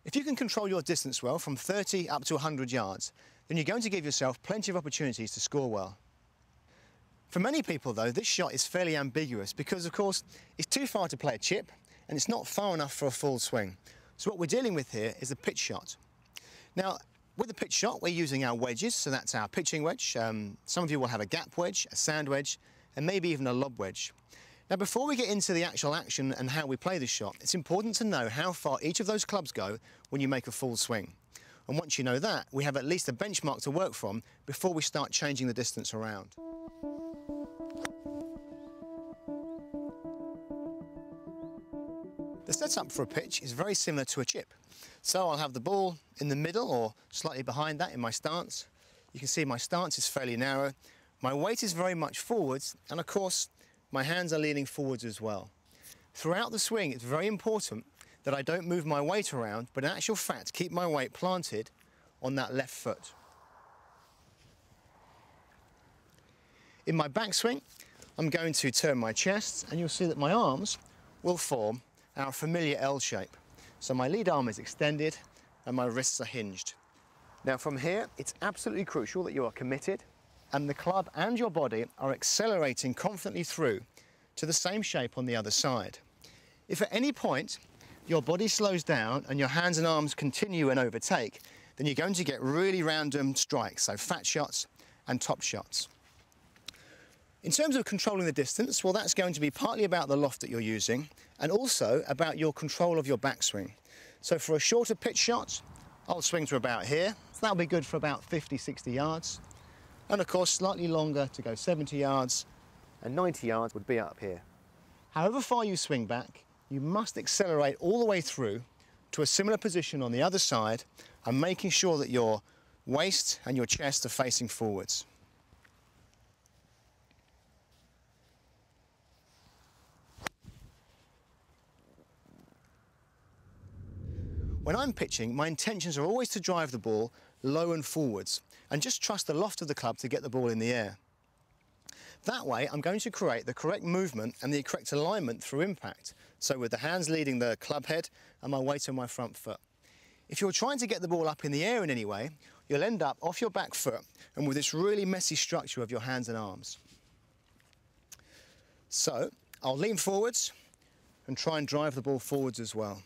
If you can control your distance well from 30 up to 100 yards, then you're going to give yourself plenty of opportunities to score well. For many people though, this shot is fairly ambiguous because of course it's too far to play a chip and it's not far enough for a full swing. So what we're dealing with here is a pitch shot. Now, with the pitch shot, we're using our wedges, so that's our pitching wedge. Some of you will have a gap wedge, a sand wedge, and maybe even a lob wedge. Now, before we get into the actual action and how we play this shot, it's important to know how far each of those clubs go when you make a full swing. And once you know that, we have at least a benchmark to work from before we start changing the distance around. The setup for a pitch is very similar to a chip. So I'll have the ball in the middle or slightly behind that in my stance. You can see my stance is fairly narrow. My weight is very much forwards, and of course, my hands are leaning forwards as well. Throughout the swing, it's very important that I don't move my weight around, but in actual fact, keep my weight planted on that left foot. In my backswing, I'm going to turn my chest, and you'll see that my arms will form our familiar L shape. So my lead arm is extended and my wrists are hinged. Now from here, it's absolutely crucial that you are committed and the club and your body are accelerating confidently through to the same shape on the other side. If at any point your body slows down and your hands and arms continue and overtake, then you're going to get really random strikes, so fat shots and top shots. In terms of controlling the distance, well, that's going to be partly about the loft that you're using and also about your control of your backswing. So for a shorter pitch shot, I'll swing to about here. So that'll be good for about 50, 60 yards. And of course, slightly longer to go 70 yards and 90 yards would be up here. However far you swing back, you must accelerate all the way through to a similar position on the other side and making sure that your waist and your chest are facing forwards. When I'm pitching, my intentions are always to drive the ball low and forwards and just trust the loft of the club to get the ball in the air. That way, I'm going to create the correct movement and the correct alignment through impact. So with the hands leading the club head and my weight on my front foot. If you're trying to get the ball up in the air in any way, you'll end up off your back foot and with this really messy structure of your hands and arms. So I'll lean forwards and try and drive the ball forwards as well.